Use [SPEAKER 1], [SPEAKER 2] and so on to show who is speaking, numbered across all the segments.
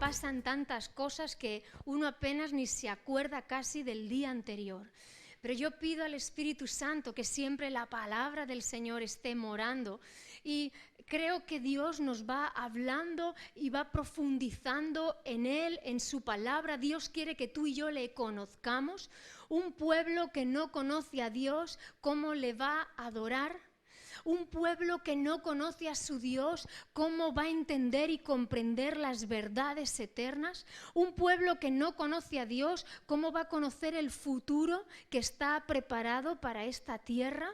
[SPEAKER 1] pasan tantas cosas que uno apenas ni se acuerda casi del día anterior. Pero yo pido al Espíritu Santo que siempre la palabra del Señor esté morando, y creo que Dios nos va hablando y va profundizando en Él, en su palabra. Dios quiere que tú y yo le conozcamos. Un pueblo que no conoce a Dios, ¿cómo le va a adorar? Un pueblo que no conoce a su Dios, ¿cómo va a entender y comprender las verdades eternas? Un pueblo que no conoce a Dios, ¿cómo va a conocer el futuro que está preparado para esta tierra?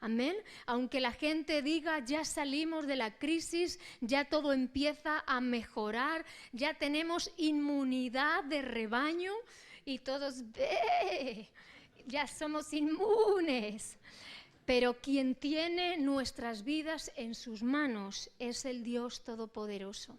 [SPEAKER 1] Amén. Aunque la gente diga, ya salimos de la crisis, ya todo empieza a mejorar, ya tenemos inmunidad de rebaño y todos, ya somos inmunes. Pero quien tiene nuestras vidas en sus manos es el Dios Todopoderoso.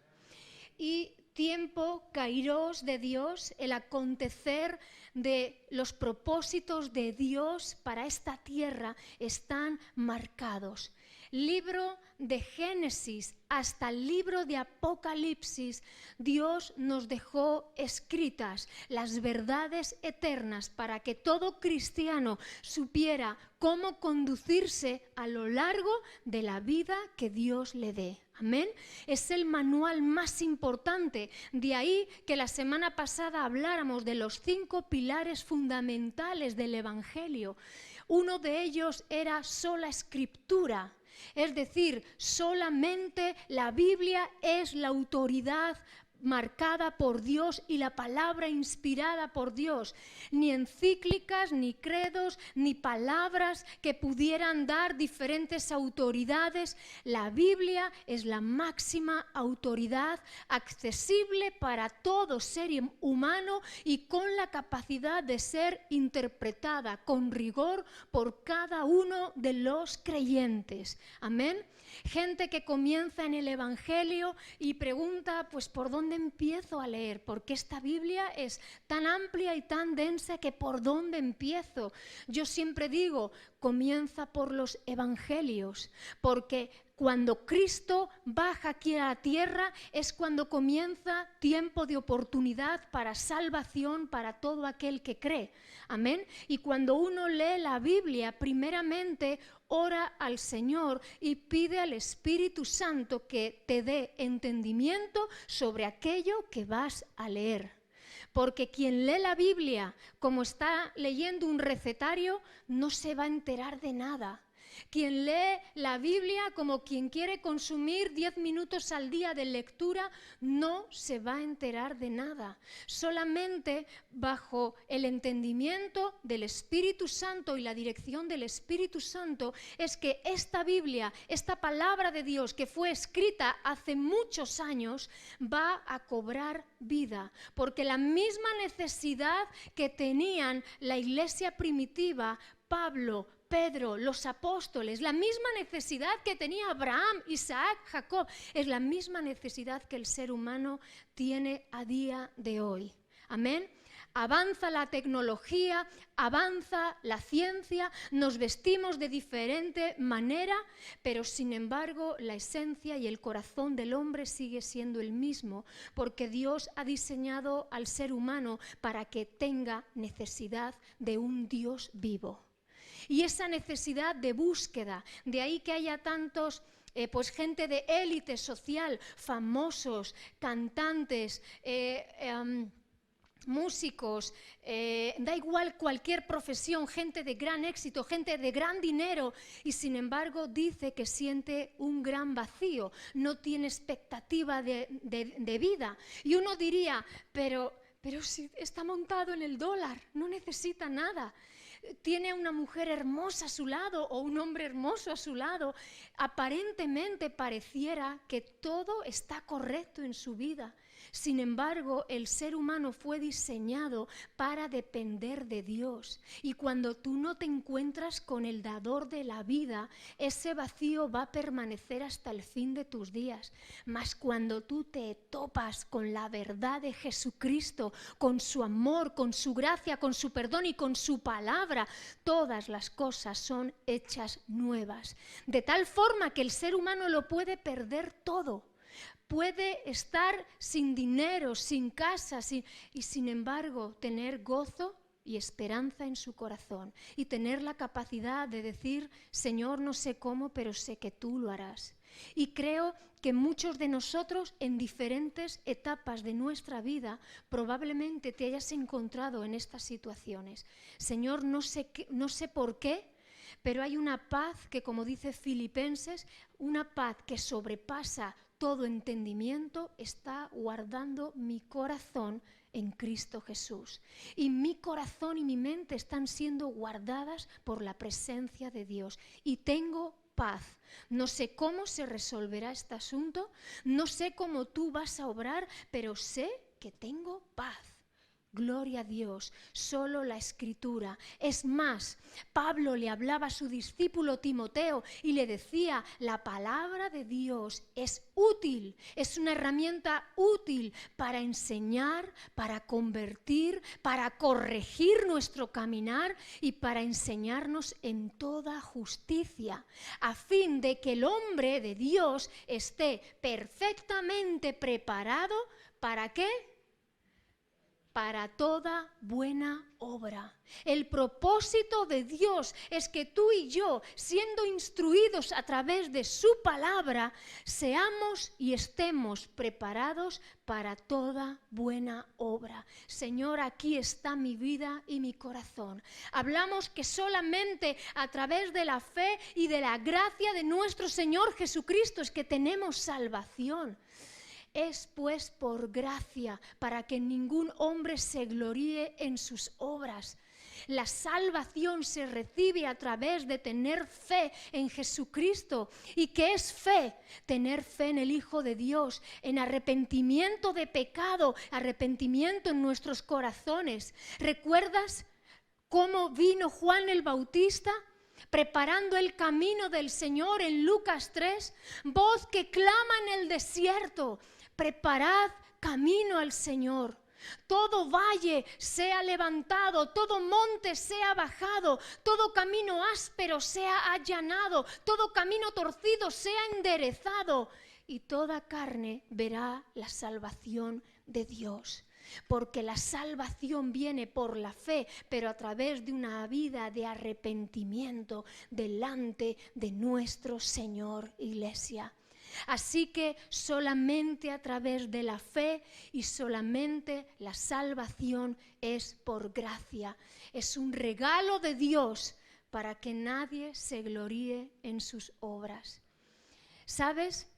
[SPEAKER 1] Y tiempo, kairos de Dios, el acontecer de los propósitos de Dios para esta tierra están marcados. Libro de Génesis hasta el libro de Apocalipsis, Dios nos dejó escritas las verdades eternas para que todo cristiano supiera cómo conducirse a lo largo de la vida que Dios le dé. Amén. Es el manual más importante. De ahí que la semana pasada habláramos de los 5 pilares fundamentales del Evangelio. Uno de ellos era sola escritura. Es decir, solamente la Biblia es la autoridad marcada por Dios y la palabra inspirada por Dios. Ni encíclicas, ni credos, ni palabras que pudieran dar diferentes autoridades. La Biblia es la máxima autoridad accesible para todo ser humano y con la capacidad de ser interpretada con rigor por cada uno de los creyentes. Amén. Gente que comienza en el Evangelio y pregunta, pues, ¿por dónde empiezo a leer? Porque esta Biblia es tan amplia y tan densa que ¿por dónde empiezo? Yo siempre digo, comienza por los Evangelios, porque cuando Cristo baja aquí a la tierra es cuando comienza tiempo de oportunidad para salvación para todo aquel que cree. Amén. Y cuando uno lee la Biblia, primeramente ora al Señor y pide al Espíritu Santo que te dé entendimiento sobre aquello que vas a leer. Porque quien lee la Biblia como está leyendo un recetario no se va a enterar de nada. Quien lee la Biblia como quien quiere consumir 10 minutos al día de lectura no se va a enterar de nada. Solamente bajo el entendimiento del Espíritu Santo y la dirección del Espíritu Santo es que esta Biblia, esta palabra de Dios que fue escrita hace muchos años, va a cobrar vida. Porque la misma necesidad que tenían la iglesia primitiva, Pablo, Pedro, los apóstoles, la misma necesidad que tenía Abraham, Isaac, Jacob, es la misma necesidad que el ser humano tiene a día de hoy. Amén. Avanza la tecnología, avanza la ciencia, nos vestimos de diferente manera, pero sin embargo la esencia y el corazón del hombre sigue siendo el mismo, porque Dios ha diseñado al ser humano para que tenga necesidad de un Dios vivo. Y esa necesidad de búsqueda, de ahí que haya tantos, pues gente de élite social, famosos, cantantes, músicos, da igual cualquier profesión, gente de gran éxito, gente de gran dinero, y sin embargo dice que siente un gran vacío, no tiene expectativa de vida. Y uno diría, pero si está montado en el dólar, no necesita nada. Tiene una mujer hermosa a su lado o un hombre hermoso a su lado. Aparentemente pareciera que todo está correcto en su vida. Sin embargo, el ser humano fue diseñado para depender de Dios. Y cuando tú no te encuentras con el dador de la vida, ese vacío va a permanecer hasta el fin de tus días. Mas cuando tú te topas con la verdad de Jesucristo, con su amor, con su gracia, con su perdón y con su palabra, todas las cosas son hechas nuevas. De tal forma que el ser humano lo puede perder todo. Puede estar sin dinero, sin casa, y sin embargo tener gozo y esperanza en su corazón y tener la capacidad de decir, Señor, no sé cómo, pero sé que tú lo harás. Y creo que muchos de nosotros en diferentes etapas de nuestra vida probablemente te hayas encontrado en estas situaciones. Señor, no sé por qué, pero hay una paz que, como dice Filipenses, una paz que sobrepasa todo entendimiento, está guardando mi corazón en Cristo Jesús. Y mi corazón y mi mente están siendo guardadas por la presencia de Dios. Y tengo paz. No sé cómo se resolverá este asunto, no sé cómo tú vas a obrar, pero sé que tengo paz. Gloria a Dios, solo la Escritura. Es más, Pablo le hablaba a su discípulo Timoteo y le decía, la palabra de Dios es útil, es una herramienta útil para enseñar, para convertir, para corregir nuestro caminar y para enseñarnos en toda justicia, a fin de que el hombre de Dios esté perfectamente preparado, ¿para qué? Para toda buena obra. El propósito de Dios es que tú y yo, siendo instruidos a través de su palabra, seamos y estemos preparados para toda buena obra. Señor, aquí está mi vida y mi corazón. Hablamos que solamente a través de la fe y de la gracia de nuestro Señor Jesucristo es que tenemos salvación. Es pues por gracia, para que ningún hombre se gloríe en sus obras. La salvación se recibe a través de tener fe en Jesucristo. ¿Y qué es fe? Tener fe en el Hijo de Dios, en arrepentimiento de pecado, arrepentimiento en nuestros corazones. ¿Recuerdas cómo vino Juan el Bautista? Preparando el camino del Señor en Lucas 3, voz que clama en el desierto, preparad camino al Señor. Todo valle sea levantado, todo monte sea bajado, todo camino áspero sea allanado, todo camino torcido sea enderezado, y toda carne verá la salvación de Dios. Porque la salvación viene por la fe, pero a través de una vida de arrepentimiento delante de nuestro Señor, Iglesia. Así que solamente a través de la fe y solamente la salvación es por gracia. Es un regalo de Dios para que nadie se gloríe en sus obras. ¿Sabes?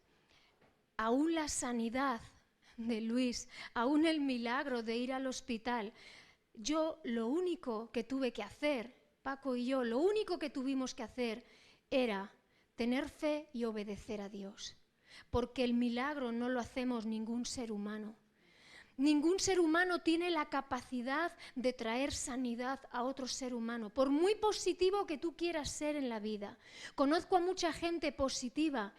[SPEAKER 1] Aún la sanidad de Luis, aún el milagro de ir al hospital, yo lo único que tuve que hacer, Paco y yo, lo único que tuvimos que hacer era tener fe y obedecer a Dios. Porque el milagro no lo hacemos ningún ser humano. Ningún ser humano tiene la capacidad de traer sanidad a otro ser humano, por muy positivo que tú quieras ser en la vida. Conozco a mucha gente positiva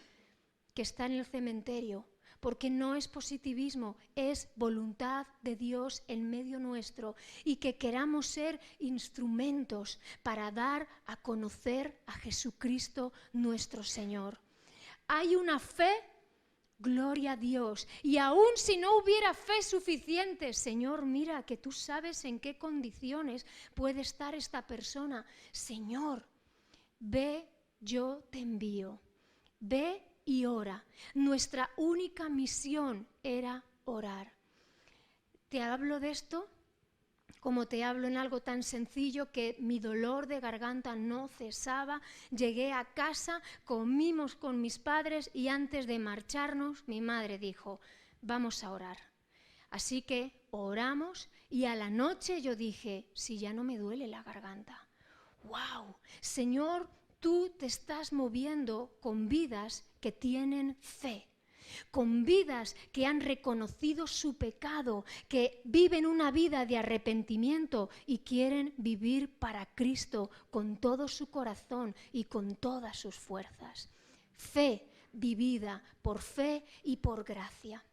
[SPEAKER 1] que está en el cementerio, porque no es positivismo, es voluntad de Dios en medio nuestro y que queramos ser instrumentos para dar a conocer a Jesucristo nuestro Señor. Hay una fe, gloria a Dios, y aún si no hubiera fe suficiente, Señor, mira que tú sabes en qué condiciones puede estar esta persona. Señor, ve, yo te envío, ve y ora. Nuestra única misión era orar. Te hablo de esto como te hablo en algo tan sencillo que mi dolor de garganta no cesaba. Llegué a casa, comimos con mis padres y antes de marcharnos mi madre dijo, vamos a orar. Así que oramos y a la noche yo dije, si ya no me duele la garganta. ¡Wow! Señor, tú te estás moviendo con vidas que tienen fe, con vidas que han reconocido su pecado, que viven una vida de arrepentimiento y quieren vivir para Cristo con todo su corazón y con todas sus fuerzas. Fe vivida por fe y por gracia.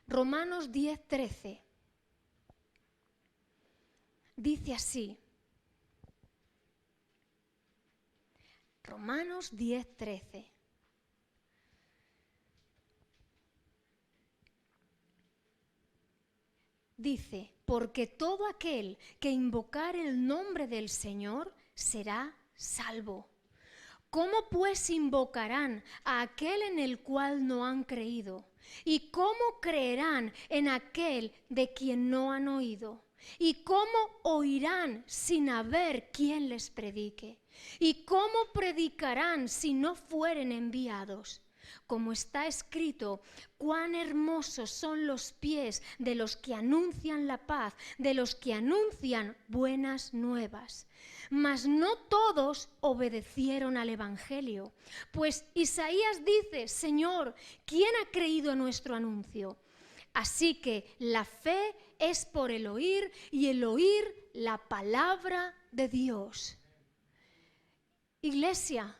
[SPEAKER 1] Romanos 10:13 dice así. Romanos 10:13. dice, porque todo aquel que invocar el nombre del Señor será salvo. ¿Cómo pues invocarán a aquel en el cual no han creído? ¿Y cómo creerán en aquel de quien no han oído? ¿Y cómo oirán sin haber quien les predique? ¿Y cómo predicarán si no fueren enviados? Como está escrito, cuán hermosos son los pies de los que anuncian la paz, de los que anuncian buenas nuevas. Mas no todos obedecieron al Evangelio, pues Isaías dice, Señor, ¿quién ha creído a nuestro anuncio? Así que la fe es por el oír y el oír la palabra de Dios. Iglesia,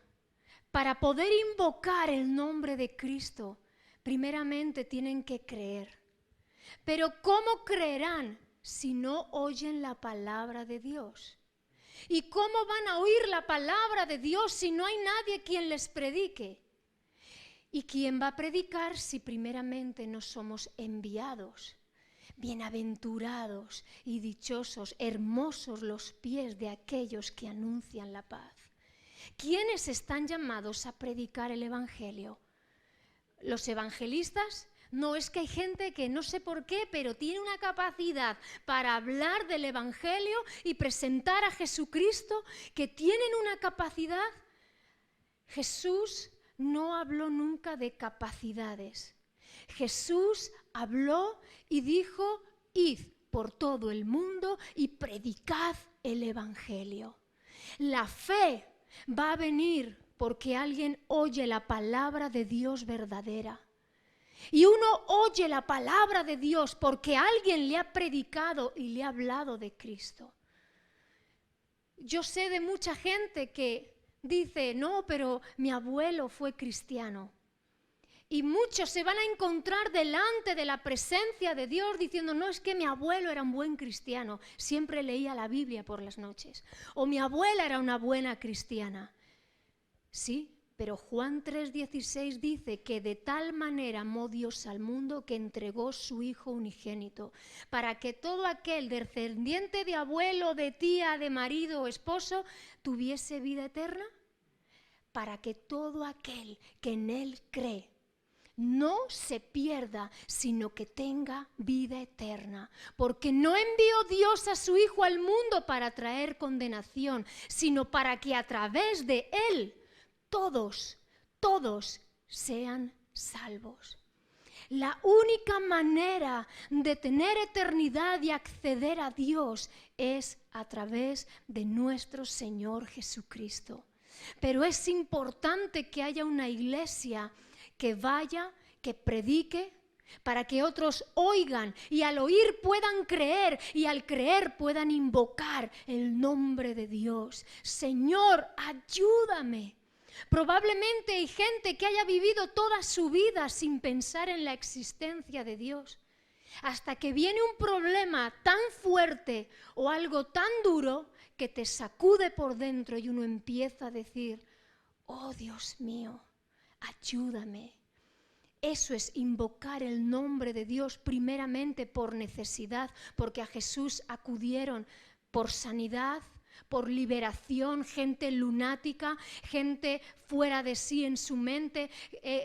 [SPEAKER 1] para poder invocar el nombre de Cristo, primeramente tienen que creer. Pero ¿cómo creerán si no oyen la palabra de Dios? ¿Y cómo van a oír la palabra de Dios si no hay nadie quien les predique? ¿Y quién va a predicar si primeramente no somos enviados? Bienaventurados y dichosos, hermosos los pies de aquellos que anuncian la paz. ¿Quiénes están llamados a predicar el Evangelio? ¿Los evangelistas? No, es que hay gente que no sé por qué, pero tiene una capacidad para hablar del Evangelio y presentar a Jesucristo, que tienen una capacidad. Jesús no habló nunca de capacidades. Jesús habló y dijo, id por todo el mundo y predicad el Evangelio. La fe va a venir porque alguien oye la palabra de Dios verdadera. Y uno oye la palabra de Dios porque alguien le ha predicado y le ha hablado de Cristo. Yo sé de mucha gente que dice, no, pero mi abuelo fue cristiano. Y muchos se van a encontrar delante de la presencia de Dios diciendo, no, es que mi abuelo era un buen cristiano, siempre leía la Biblia por las noches. O mi abuela era una buena cristiana. Sí, pero Juan 3:16 dice que de tal manera amó Dios al mundo que entregó su Hijo unigénito, para que todo aquel descendiente de abuelo, de tía, de marido o esposo tuviese vida eterna, para que todo aquel que en Él cree no se pierda, sino que tenga vida eterna. Porque no envió Dios a su Hijo al mundo para traer condenación, sino para que a través de Él todos sean salvos. La única manera de tener eternidad y acceder a Dios es a través de nuestro Señor Jesucristo. Pero es importante que haya una iglesia que vaya, que predique, para que otros oigan y al oír puedan creer y al creer puedan invocar el nombre de Dios. Señor, ayúdame. Probablemente hay gente que haya vivido toda su vida sin pensar en la existencia de Dios. Hasta que viene un problema tan fuerte o algo tan duro que te sacude por dentro y uno empieza a decir, oh Dios mío, ayúdame. Eso es invocar el nombre de Dios primeramente por necesidad, porque a Jesús acudieron por sanidad, por liberación, gente lunática, gente fuera de sí en su mente,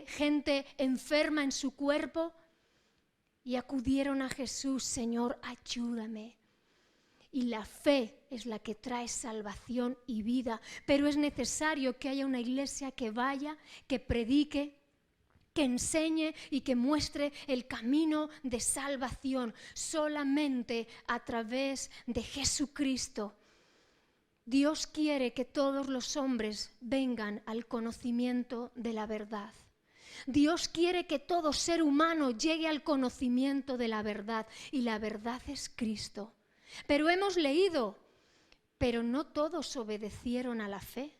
[SPEAKER 1] gente enferma en su cuerpo, y acudieron a Jesús, Señor, ayúdame. Y la fe es la que trae salvación y vida, pero es necesario que haya una iglesia que vaya, que predique, que enseñe y que muestre el camino de salvación solamente a través de Jesucristo. Dios quiere que todos los hombres vengan al conocimiento de la verdad. Dios quiere que todo ser humano llegue al conocimiento de la verdad, y la verdad es Cristo. Pero hemos leído, pero no todos obedecieron a la fe.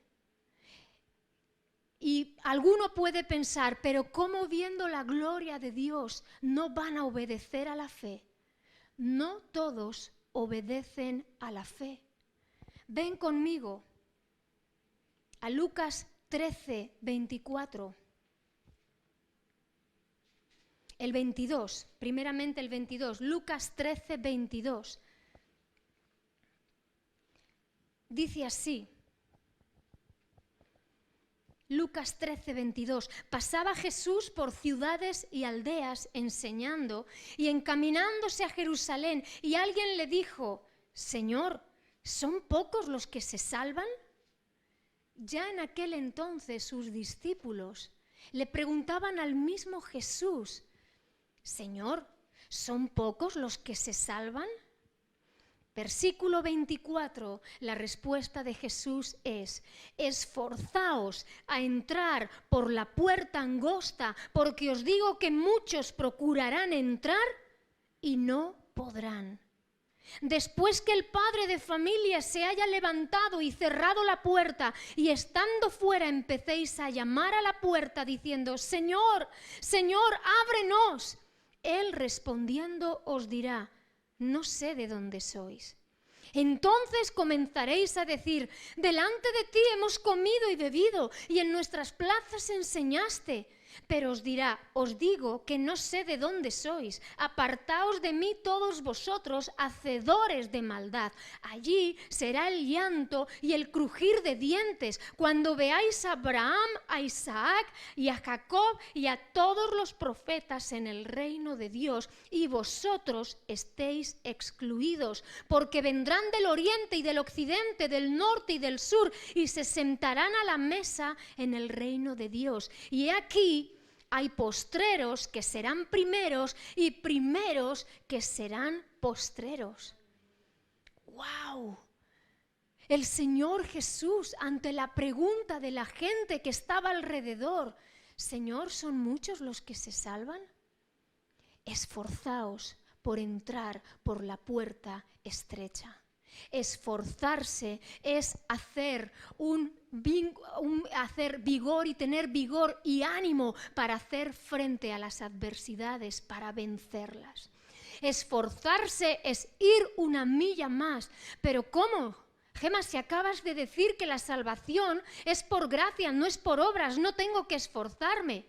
[SPEAKER 1] Y alguno puede pensar, pero ¿cómo viendo la gloria de Dios no van a obedecer a la fe? No todos obedecen a la fe. Ven conmigo a Lucas 13:24. el 22, primeramente el 22, Lucas 13, 22. Dice así, Lucas 13, 22. Pasaba Jesús por ciudades y aldeas enseñando y encaminándose a Jerusalén, y alguien le dijo: Señor, ¿son pocos los que se salvan? Ya en aquel entonces sus discípulos le preguntaban al mismo Jesús: Señor, ¿son pocos los que se salvan? Versículo 24, la respuesta de Jesús es: esforzaos a entrar por la puerta angosta, porque os digo que muchos procurarán entrar y no podrán. Después que el padre de familia se haya levantado y cerrado la puerta, y estando fuera empecéis a llamar a la puerta diciendo: Señor, Señor, ábrenos. Él respondiendo os dirá: no sé de dónde sois. Entonces comenzaréis a decir: delante de ti hemos comido y bebido, y en nuestras plazas enseñaste. Pero os dirá: os digo que no sé de dónde sois. Apartaos de mí todos vosotros, hacedores de maldad. Allí será el llanto y el crujir de dientes, cuando veáis a Abraham, a Isaac y a Jacob y a todos los profetas en el reino de Dios, y vosotros estéis excluidos, porque vendrán del oriente y del occidente, del norte y del sur, y se sentarán a la mesa en el reino de Dios. Y he aquí, hay postreros que serán primeros y primeros que serán postreros. ¡Wow! El Señor Jesús, ante la pregunta de la gente que estaba alrededor: Señor, ¿son muchos los que se salvan? Esforzaos por entrar por la puerta estrecha. Esforzarse es hacer hacer vigor y tener vigor y ánimo para hacer frente a las adversidades, para vencerlas. Esforzarse es ir una milla más. ¿Pero cómo? Gema, si acabas de decir que la salvación es por gracia, no es por obras, no tengo que esforzarme.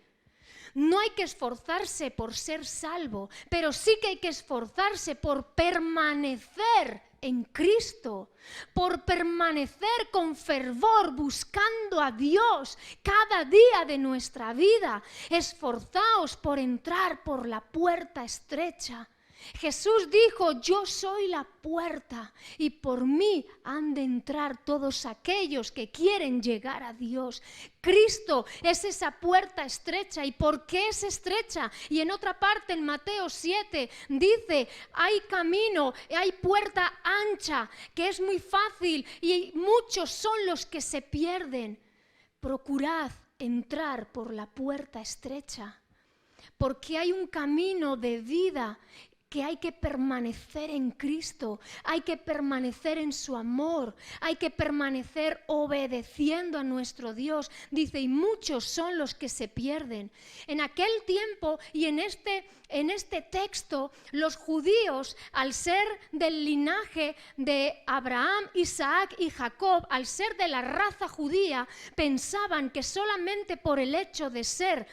[SPEAKER 1] No hay que esforzarse por ser salvo, pero sí que hay que esforzarse por permanecer en Cristo, por permanecer con fervor buscando a Dios cada día de nuestra vida. Esforzaos por entrar por la puerta estrecha. Jesús dijo: yo soy la puerta, y por mí han de entrar todos aquellos que quieren llegar a Dios. Cristo es esa puerta estrecha. ¿Y por qué es estrecha? Y en otra parte, en Mateo 7, dice: hay camino, hay puerta ancha, que es muy fácil, y muchos son los que se pierden. Procurad entrar por la puerta estrecha, porque hay un camino de vida que hay que permanecer en Cristo, hay que permanecer en su amor, hay que permanecer obedeciendo a nuestro Dios. Dice: y muchos son los que se pierden. En aquel tiempo y en este texto, los judíos, al ser del linaje de Abraham, Isaac y Jacob, al ser de la raza judía, pensaban que solamente por el hecho de ser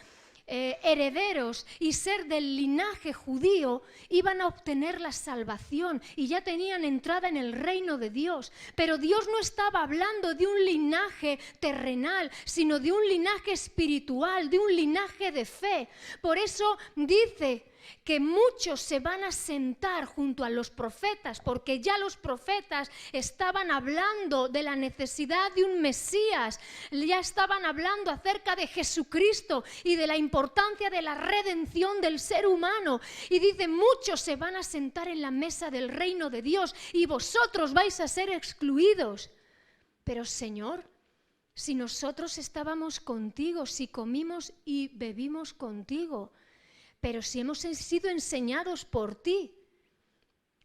[SPEAKER 1] herederos y ser del linaje judío iban a obtener la salvación y ya tenían entrada en el reino de Dios. Pero Dios no estaba hablando de un linaje terrenal, sino de un linaje espiritual, de un linaje de fe. Por eso dice que muchos se van a sentar junto a los profetas, porque ya los profetas estaban hablando de la necesidad de un Mesías, ya estaban hablando acerca de Jesucristo y de la importancia de la redención del ser humano. Y dice: muchos se van a sentar en la mesa del reino de Dios y vosotros vais a ser excluidos. Pero Señor, si nosotros estábamos contigo, si comimos y bebimos contigo, pero si hemos sido enseñados por ti,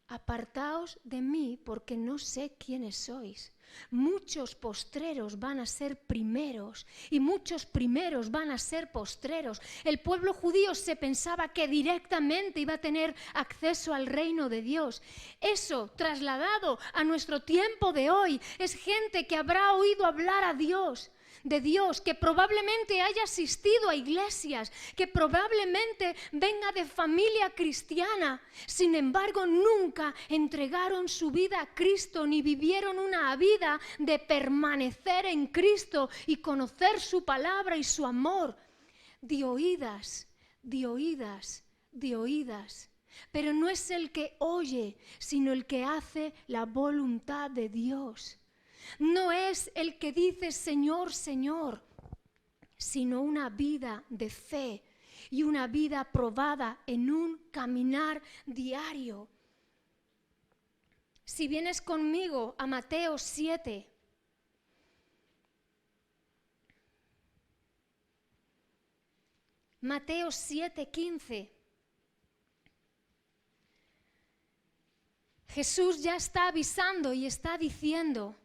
[SPEAKER 1] apartaos de mí porque no sé quiénes sois. Muchos postreros van a ser primeros y muchos primeros van a ser postreros. El pueblo judío se pensaba que directamente iba a tener acceso al reino de Dios. Eso, trasladado a nuestro tiempo de hoy, es gente que habrá oído hablar a Dios de Dios, que probablemente haya asistido a iglesias, que probablemente venga de familia cristiana, sin embargo nunca entregaron su vida a Cristo ni vivieron una vida de permanecer en Cristo y conocer su palabra y su amor. De oídas, de oídas, de oídas. Pero no es el que oye, sino el que hace la voluntad de Dios. No es el que dice Señor, Señor, sino una vida de fe y una vida probada en un caminar diario. Si vienes conmigo a Mateo 7, Mateo 7:15. Jesús ya está avisando y está diciendo: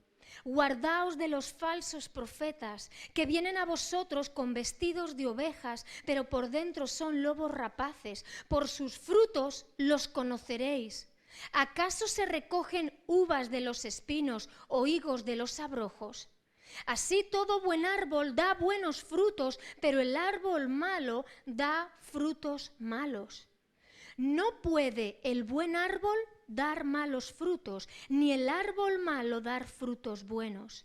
[SPEAKER 1] guardaos de los falsos profetas que vienen a vosotros con vestidos de ovejas, pero por dentro son lobos rapaces. Por sus frutos los conoceréis. ¿Acaso se recogen uvas de los espinos o higos de los abrojos? Así todo buen árbol da buenos frutos, pero el árbol malo da frutos malos. No puede el buen árbol dar malos frutos, ni el árbol malo dar frutos buenos.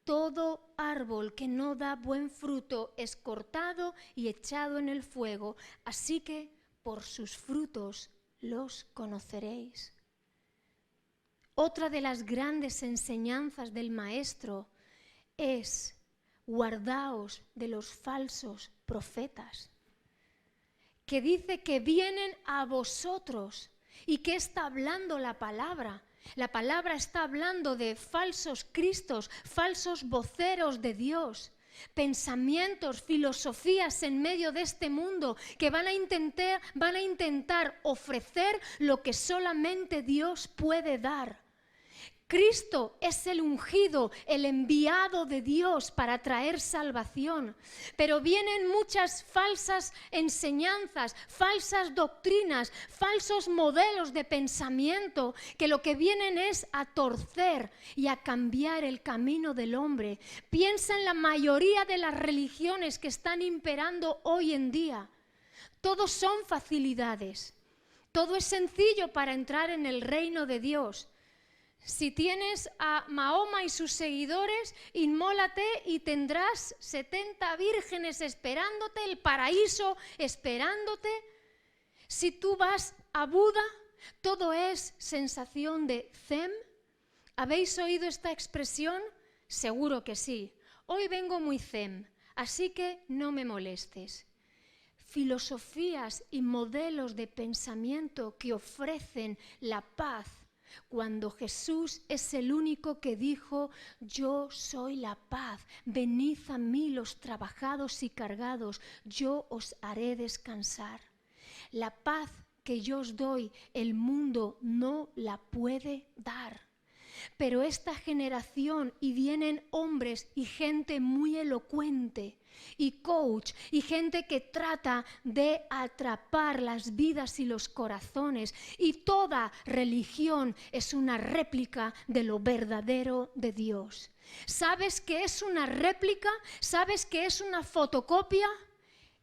[SPEAKER 1] Todo árbol que no da buen fruto es cortado y echado en el fuego, así que por sus frutos los conoceréis. Otra de las grandes enseñanzas del Maestro es: guardaos de los falsos profetas, que dice que vienen a vosotros. ¿Y qué está hablando la palabra? La palabra está hablando de falsos cristos, falsos voceros de Dios, pensamientos, filosofías en medio de este mundo que van a intentar ofrecer lo que solamente Dios puede dar. Cristo es el ungido, el enviado de Dios para traer salvación. Pero vienen muchas falsas enseñanzas, falsas doctrinas, falsos modelos de pensamiento que lo que vienen es a torcer y a cambiar el camino del hombre. Piensa en la mayoría de las religiones que están imperando hoy en día. Todos son facilidades. Todo es sencillo para entrar en el reino de Dios. Si tienes a Mahoma y sus seguidores, inmólate y tendrás 70 vírgenes esperándote, el paraíso esperándote. Si tú vas a Buda, todo es sensación de zen. ¿Habéis oído esta expresión? Seguro que sí. Hoy vengo muy zen, así que no me molestes. Filosofías y modelos de pensamiento que ofrecen la paz, cuando Jesús es el único que dijo: yo soy la paz, venid a mí los trabajados y cargados, yo os haré descansar. La paz que yo os doy, el mundo no la puede dar. Pero esta generación, y vienen hombres y gente muy elocuente, y coach, y gente que trata de atrapar las vidas y los corazones, y toda religión es una réplica de lo verdadero de Dios. ¿Sabes qué es una réplica? ¿Sabes qué es una fotocopia?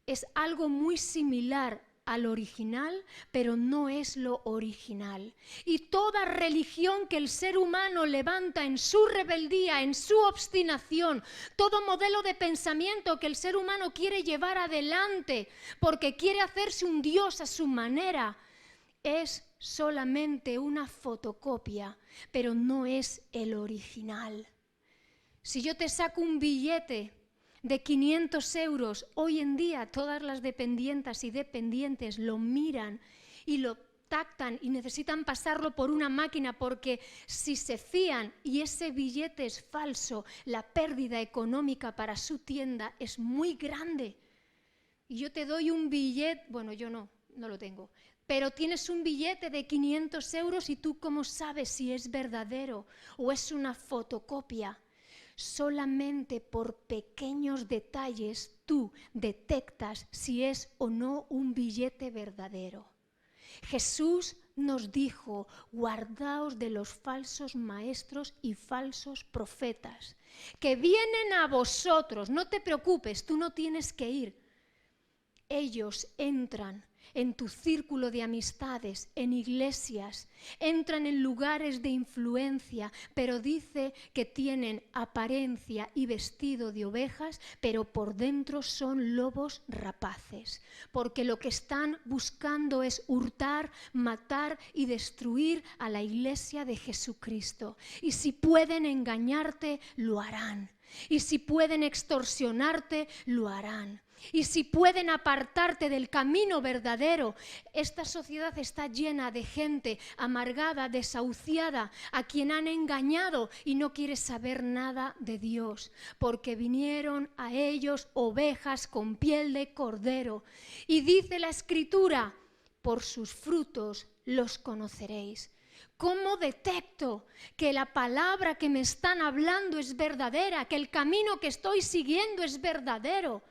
[SPEAKER 1] Es algo muy similar al original, pero no es lo original. Y toda religión que el ser humano levanta en su rebeldía, en su obstinación, todo modelo de pensamiento que el ser humano quiere llevar adelante porque quiere hacerse un Dios a su manera, es solamente una fotocopia, pero no es el original. Si yo te saco un billete de 500 euros, hoy en día todas las dependientas y dependientes lo miran y lo tactan y necesitan pasarlo por una máquina, porque si se fían y ese billete es falso, la pérdida económica para su tienda es muy grande. Y yo te doy un billete, bueno, yo no lo tengo, pero tienes un billete de 500 euros y tú ¿cómo sabes si es verdadero o es una fotocopia? Solamente por pequeños detalles tú detectas si es o no un billete verdadero. Jesús nos dijo, guardaos de los falsos maestros y falsos profetas, que vienen a vosotros. No te preocupes, tú no tienes que ir. Ellos entran en tu círculo de amistades, en iglesias, entran en lugares de influencia, pero dice que tienen apariencia y vestido de ovejas, pero por dentro son lobos rapaces, porque lo que están buscando es hurtar, matar y destruir a la iglesia de Jesucristo. Y si pueden engañarte, lo harán. Y si pueden extorsionarte, lo harán. Y si pueden apartarte del camino verdadero. Esta sociedad está llena de gente amargada, desahuciada, a quien han engañado y no quiere saber nada de Dios, porque vinieron a ellos ovejas con piel de cordero. Y dice la Escritura, por sus frutos los conoceréis. ¿Cómo detecto que la palabra que me están hablando es verdadera, que el camino que estoy siguiendo es verdadero?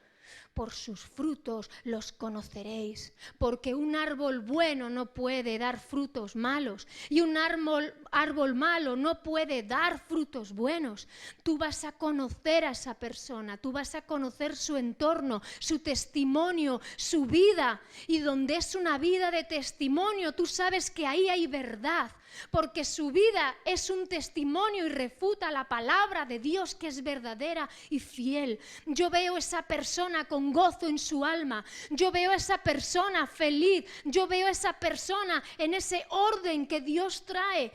[SPEAKER 1] Por sus frutos los conoceréis, porque un árbol bueno no puede dar frutos malos y un árbol malo no puede dar frutos buenos. Tú vas a conocer a esa persona, tú vas a conocer su entorno, su testimonio, su vida, y donde es una vida de testimonio, tú sabes que ahí hay verdad. Porque su vida es un testimonio y refuta la palabra de Dios, que es verdadera y fiel. Yo veo esa persona con gozo en su alma, yo veo esa persona feliz, yo veo esa persona en ese orden que Dios trae.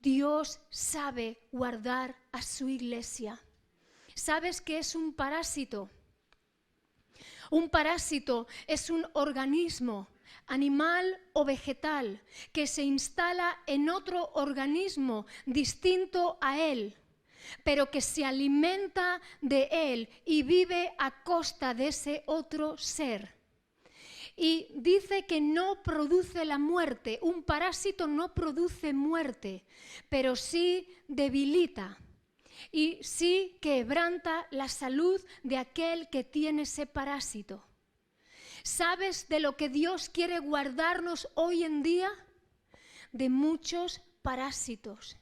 [SPEAKER 1] Dios sabe guardar a su iglesia. ¿Sabes qué es un parásito? Un parásito es un organismo animal o vegetal que se instala en otro organismo distinto a él, pero que se alimenta de él y vive a costa de ese otro ser. Y dice que no produce la muerte. Un parásito no produce muerte, pero sí debilita y sí quebranta la salud de aquel que tiene ese parásito. ¿Sabes de lo que Dios quiere guardarnos hoy en día? De muchos parásitos.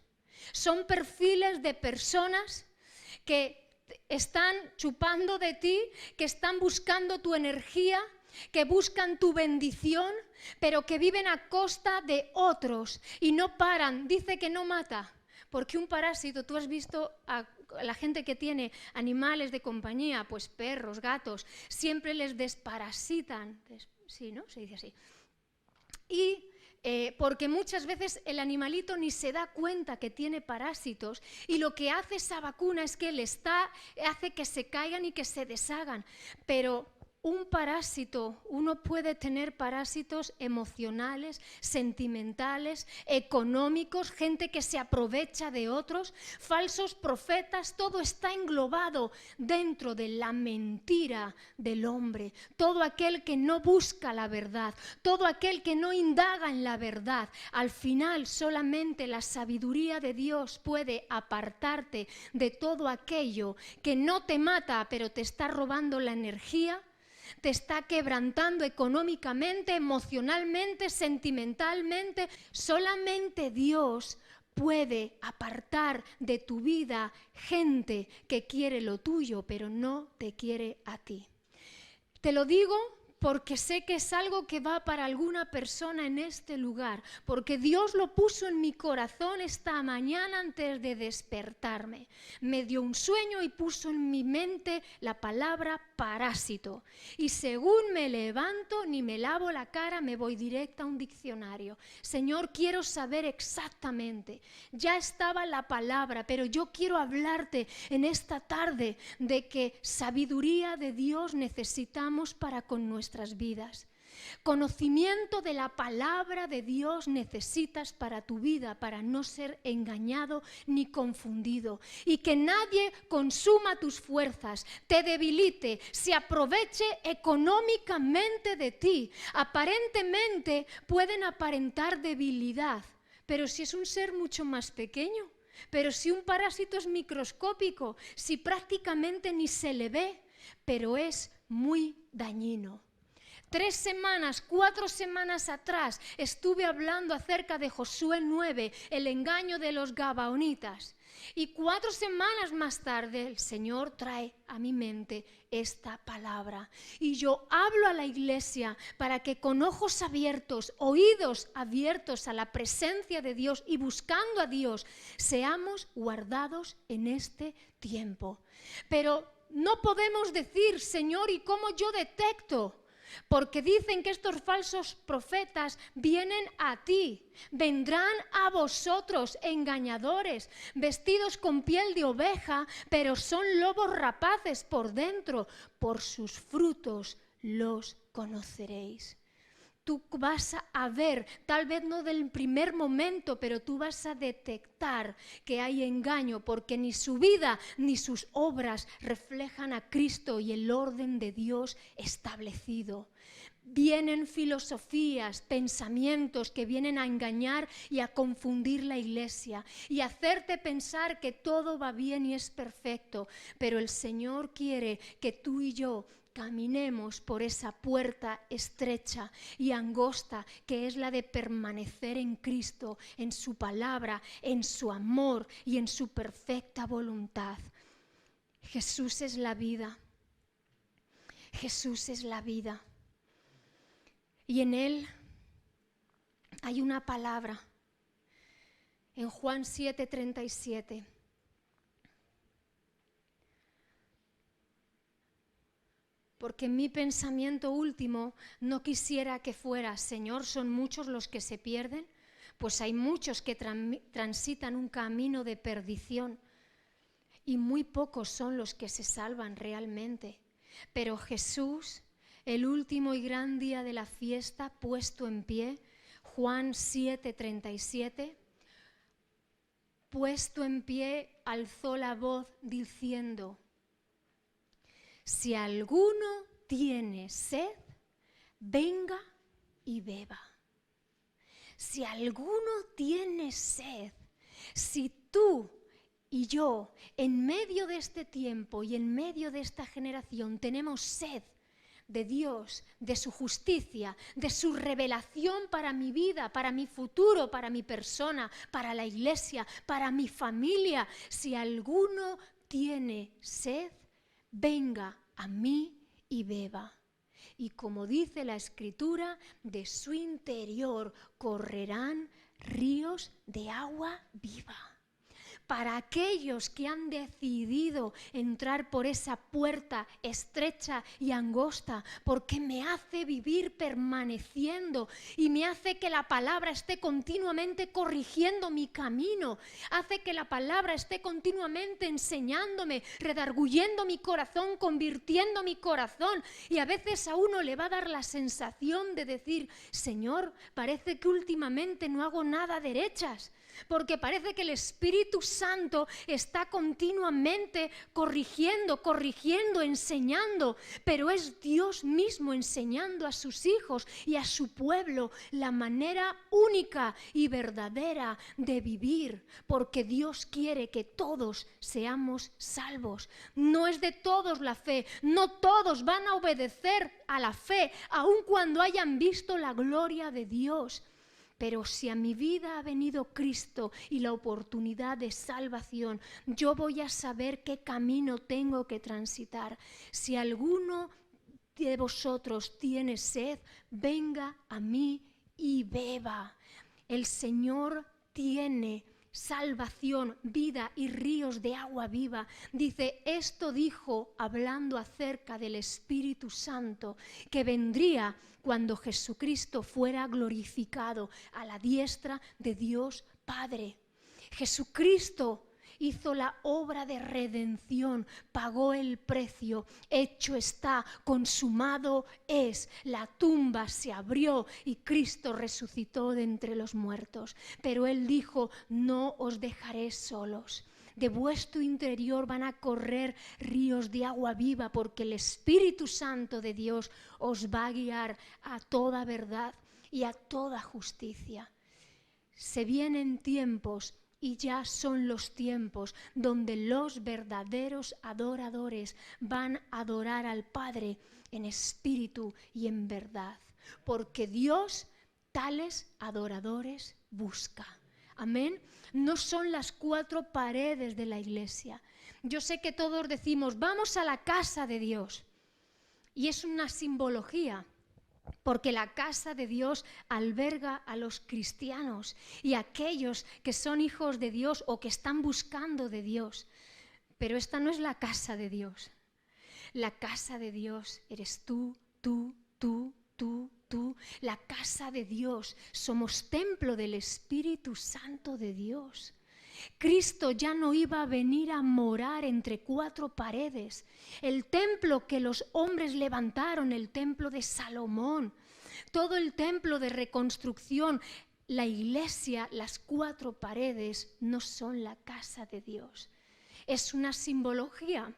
[SPEAKER 1] Son perfiles de personas que están chupando de ti, que están buscando tu energía, que buscan tu bendición, pero que viven a costa de otros y no paran. Dice que no mata, porque un parásito, tú has visto a la gente que tiene animales de compañía, pues perros, gatos, siempre les desparasitan. Sí, ¿no? Se dice así. Y porque muchas veces el animalito ni se da cuenta que tiene parásitos, y lo que hace esa vacuna es que hace que se caigan y que se deshagan. Pero un parásito, uno puede tener parásitos emocionales, sentimentales, económicos, gente que se aprovecha de otros, falsos profetas. Todo está englobado dentro de la mentira del hombre. Todo aquel que no busca la verdad, todo aquel que no indaga en la verdad, al final solamente la sabiduría de Dios puede apartarte de todo aquello que no te mata, pero te está robando la energía, te está quebrantando económicamente, emocionalmente, sentimentalmente. Solamente Dios puede apartar de tu vida gente que quiere lo tuyo, pero no te quiere a ti. Te lo digo porque sé que es algo que va para alguna persona en este lugar, porque Dios lo puso en mi corazón esta mañana antes de despertarme. Me dio un sueño y puso en mi mente la palabra parásito. Y según me levanto, ni me lavo la cara, me voy directa a un diccionario. Señor, quiero saber exactamente. Ya estaba la palabra, pero yo quiero hablarte en esta tarde de que sabiduría de Dios necesitamos para con nuestras vidas. Conocimiento de la palabra de Dios necesitas para tu vida, para no ser engañado ni confundido, y que nadie consuma tus fuerzas, te debilite, se aproveche económicamente de ti. Aparentemente pueden aparentar debilidad, pero si es un ser mucho más pequeño, pero si un parásito es microscópico, si prácticamente ni se le ve, pero es muy dañino. 3 semanas, 4 semanas atrás estuve hablando acerca de Josué 9, el engaño de los gabaonitas. Y 4 semanas más tarde el Señor trae a mi mente esta palabra. Y yo hablo a la iglesia para que con ojos abiertos, oídos abiertos a la presencia de Dios y buscando a Dios, seamos guardados en este tiempo. Pero no podemos decir, Señor, ¿y cómo yo detecto? Porque dicen que estos falsos profetas vienen a ti, vendrán a vosotros engañadores, vestidos con piel de oveja, pero son lobos rapaces por dentro. Por sus frutos los conoceréis. Tú vas a ver, tal vez no del primer momento, pero tú vas a detectar que hay engaño, porque ni su vida ni sus obras reflejan a Cristo y el orden de Dios establecido. Vienen filosofías, pensamientos que vienen a engañar y a confundir la iglesia y hacerte pensar que todo va bien y es perfecto, pero el Señor quiere que tú y yo caminemos por esa puerta estrecha y angosta que es la de permanecer en Cristo, en su palabra, en su amor y en su perfecta voluntad. Jesús es la vida. Jesús es la vida. Y en Él hay una palabra. En Juan 7:37. Porque mi pensamiento último no quisiera que fuera, Señor, ¿son muchos los que se pierden? Pues hay muchos que transitan un camino de perdición y muy pocos son los que se salvan realmente. Pero Jesús, el último y gran día de la fiesta, puesto en pie, Juan 7:37, puesto en pie, alzó la voz diciendo: si alguno tiene sed, venga y beba. Si alguno tiene sed, si tú y yo en medio de este tiempo y en medio de esta generación tenemos sed de Dios, de su justicia, de su revelación para mi vida, para mi futuro, para mi persona, para la iglesia, para mi familia, si alguno tiene sed, venga a mí y beba. Y como dice la Escritura, de su interior correrán ríos de agua viva. Para aquellos que han decidido entrar por esa puerta estrecha y angosta, porque me hace vivir permaneciendo y me hace que la palabra esté continuamente corrigiendo mi camino, hace que la palabra esté continuamente enseñándome, redarguyendo mi corazón, convirtiendo mi corazón, y a veces a uno le va a dar la sensación de decir: Señor, parece que últimamente no hago nada a derechas, porque parece que el Espíritu Santo está continuamente corrigiendo, enseñando, pero es Dios mismo enseñando a sus hijos y a su pueblo la manera única y verdadera de vivir, porque Dios quiere que todos seamos salvos. No es de todos la fe, no todos van a obedecer a la fe, aun cuando hayan visto la gloria de Dios. Pero si a mi vida ha venido Cristo y la oportunidad de salvación, yo voy a saber qué camino tengo que transitar. Si alguno de vosotros tiene sed, venga a mí y beba. El Señor tiene salvación, vida y ríos de agua viva. Dice, esto dijo hablando acerca del Espíritu Santo que vendría cuando Jesucristo fuera glorificado a la diestra de Dios Padre. Jesucristo hizo la obra de redención, pagó el precio, hecho está, consumado es. La tumba se abrió y Cristo resucitó de entre los muertos. Pero Él dijo, no os dejaré solos. De vuestro interior van a correr ríos de agua viva, porque el Espíritu Santo de Dios os va a guiar a toda verdad y a toda justicia. Se vienen tiempos y ya son los tiempos donde los verdaderos adoradores van a adorar al Padre en espíritu y en verdad, porque Dios tales adoradores busca. Amén. No son las 4 paredes de la iglesia. Yo sé que todos decimos, vamos a la casa de Dios. Y es una simbología, porque la casa de Dios alberga a los cristianos y a aquellos que son hijos de Dios o que están buscando de Dios. Pero esta no es la casa de Dios. La casa de Dios eres tú. La casa de Dios, somos templo del Espíritu Santo de Dios. Cristo ya no iba a venir a morar entre 4 paredes. El templo que los hombres levantaron, el templo de Salomón, todo el templo de reconstrucción, la iglesia, las 4 paredes no son la casa de Dios. Es una simbología.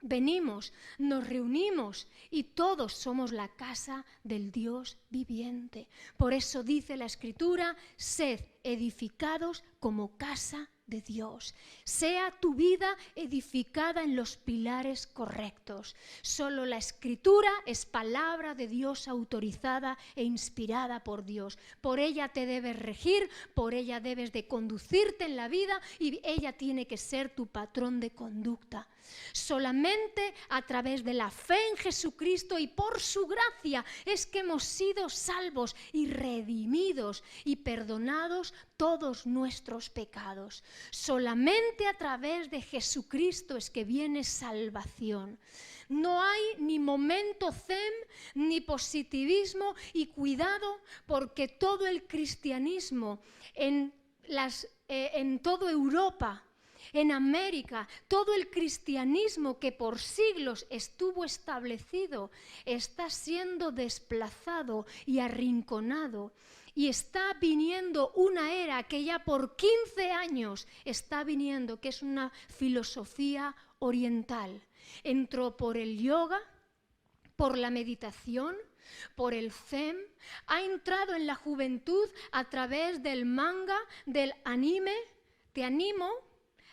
[SPEAKER 1] Venimos, nos reunimos y todos somos la casa del Dios viviente. Por eso dice la Escritura, sed edificados como casa de Dios. Sea tu vida edificada en los pilares correctos. Solo la Escritura es palabra de Dios autorizada e inspirada por Dios. Por ella te debes regir, por ella debes de conducirte en la vida y ella tiene que ser tu patrón de conducta. Solamente a través de la fe en Jesucristo y por su gracia es que hemos sido salvos y redimidos y perdonados todos nuestros pecados. Solamente a través de Jesucristo es que viene salvación. No hay ni momento zen ni positivismo, y cuidado, porque todo el cristianismo en toda Europa, en América, todo el cristianismo que por siglos estuvo establecido está siendo desplazado y arrinconado. Y está viniendo una era que ya por 15 años está viniendo, que es una filosofía oriental. Entró por el yoga, por la meditación, por el zen, ha entrado en la juventud a través del manga, del anime. Te animo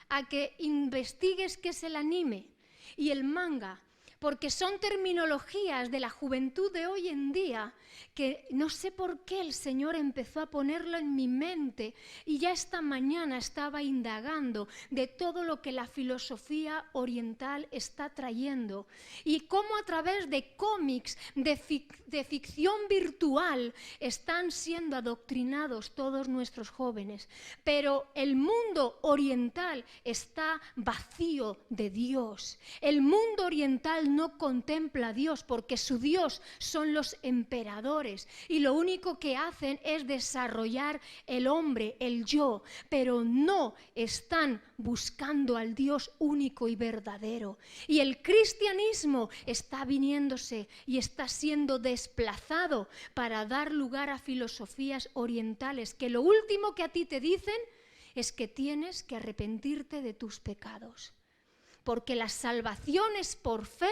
[SPEAKER 1] a que investigues qué es el anime y el manga, porque son terminologías de la juventud de hoy en día que no sé por qué el Señor empezó a ponerlo en mi mente, y ya esta mañana estaba indagando de todo lo que la filosofía oriental está trayendo y cómo a través de cómics, de ficción virtual están siendo adoctrinados todos nuestros jóvenes. Pero el mundo oriental está vacío de Dios. El mundo oriental no contempla a Dios porque su Dios son los emperadores y lo único que hacen es desarrollar el hombre, el yo, pero no están buscando al Dios único y verdadero. Y el cristianismo está viniéndose y está siendo desplazado para dar lugar a filosofías orientales que lo último que a ti te dicen es que tienes que arrepentirte de tus pecados, porque la salvación es por fe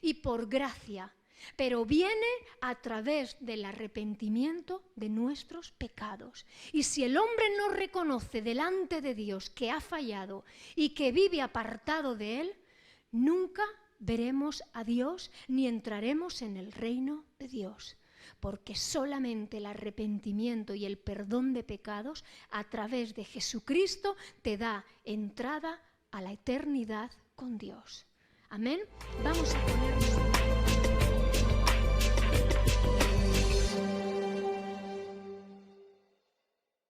[SPEAKER 1] y por gracia, pero viene a través del arrepentimiento de nuestros pecados. Y si el hombre no reconoce delante de Dios que ha fallado y que vive apartado de Él, nunca veremos a Dios ni entraremos en el reino de Dios. Porque solamente el arrepentimiento y el perdón de pecados a través de Jesucristo te da entrada a la eternidad con Dios. Amén. Vamos a ponernos